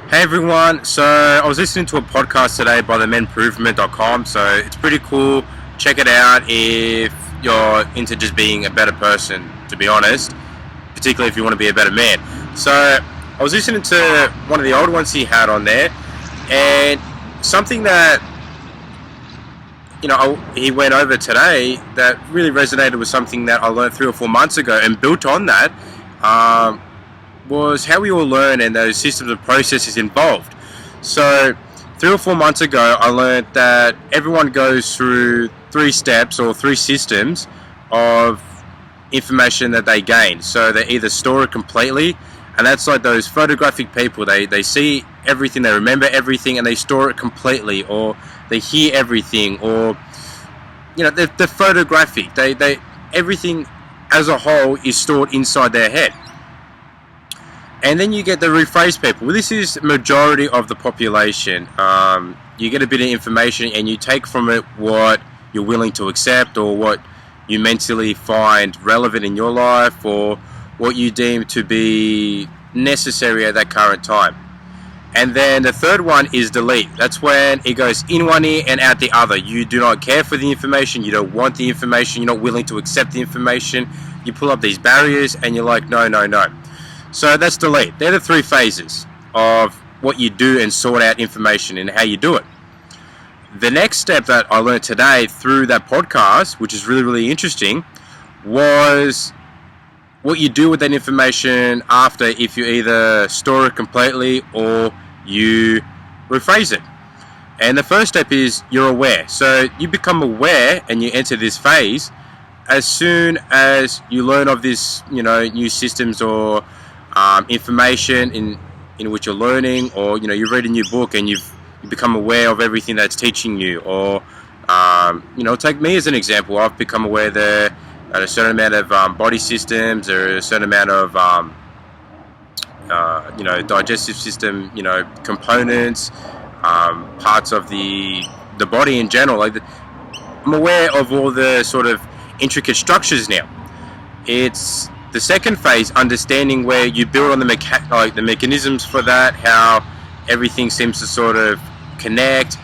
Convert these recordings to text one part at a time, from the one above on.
Hey everyone, so I was listening to a podcast today by the menprovement.com, so it's pretty cool. Check it out if you're into just being a better person, to be honest, particularly if you want to be a better man. So I was listening to one of the old ones he had on there, and something that he went over today that really resonated with something that I learned 3 or 4 months ago and built on that. Was how we all learn and those systems and processes involved. So 3 or 4 months ago, I learned that everyone goes through 3 steps or 3 systems of information that they gain. So they either store it completely, and that's like those photographic people. They see everything, they remember everything, and they store it completely, or they hear everything, or they're photographic. They everything as a whole is stored inside their head. And then you get the rephrase people. Well, this is majority of the population. You get a bit of information and you take from it what you're willing to accept, or what you mentally find relevant in your life, or what you deem to be necessary at that current time. And then the third one is delete. That's when it goes in one ear and out the other. You do not care for the information. You don't want the information. You're not willing to accept the information. You pull up these barriers and you're like, no, no, no. So that's delete. They're the 3 phases of what you do and sort out information and how you do it. The next step that I learned today through that podcast, which is really, really interesting, was what you do with that information after, if you either store it completely or you rephrase it. And the first step is you're aware. So you become aware and you enter this phase as soon as you learn of this, new systems or information in which you're learning, or you read a new book and you become aware of everything that's teaching you. Or take me as an example. I've become aware that a certain amount of body systems, or a certain amount of digestive system, components, parts of the body in general. I'm aware of all the sort of intricate structures now. It's the second phase, understanding, where you build on the mechanisms for that, how everything seems to sort of connect.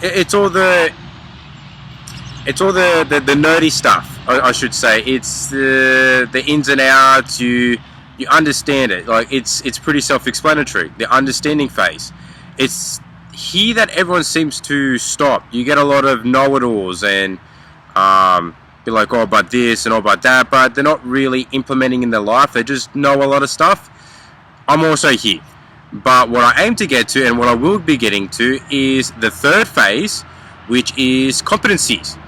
It's all the nerdy stuff, I should say. It's the ins and outs. You understand it. It's pretty self-explanatory. The understanding phase. It's here that everyone seems to stop. You get a lot of know-it-alls and be like, oh, about this and all about that, but they're not really implementing in their life. They just know a lot of stuff. I'm also here. But what I aim to get to, and what I will be getting to, is the third phase, which is competencies.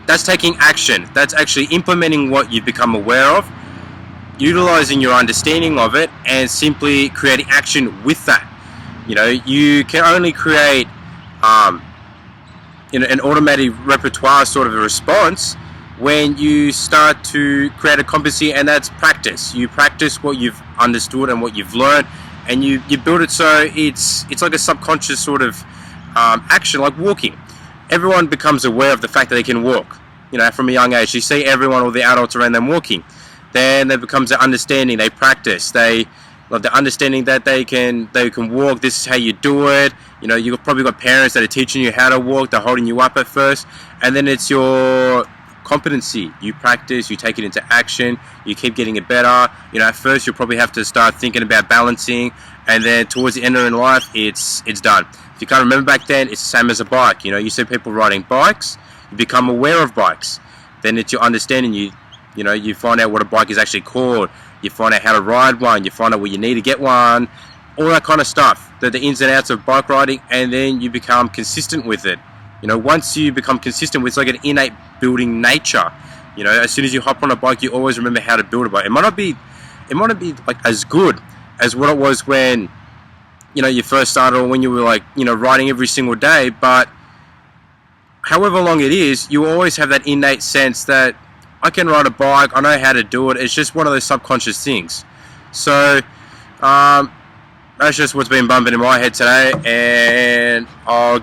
That's taking action. That's actually implementing what you've become aware of, utilizing your understanding of it, and simply creating action with that. You can only create an automatic repertoire sort of a response when you start to create a competency, and that's practice. You practice what you've understood and what you've learned, and you build it so it's like a subconscious sort of action, like walking. Everyone becomes aware of the fact that they can walk, from a young age. You see everyone, all the adults around them walking. Then there becomes the understanding. They practice. They love the understanding that they can walk. This is how you do it. You've probably got parents that are teaching you how to walk. They're holding you up at first, and then it's your competency. You practice, you take it into action, you keep getting it better. At first you'll probably have to start thinking about balancing, and then towards the end of your life, it's done. If you can't remember back then, it's the same as a bike. You see people riding bikes, you become aware of bikes. Then it's your understanding. You find out what a bike is actually called. You find out how to ride one. You find out where you need to get one. All that kind of stuff. The ins and outs of bike riding, and then you become consistent with it. Once you become consistent with, it's like an innate building nature. As soon as you hop on a bike, you always remember how to build a bike. It might not be like as good as what it was when, you first started, or when you were riding every single day, but however long it is, you always have that innate sense that I can ride a bike, I know how to do it. It's just one of those subconscious things. So, that's just what's been bumping in my head today, and I'll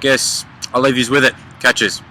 leave you with it. Catches.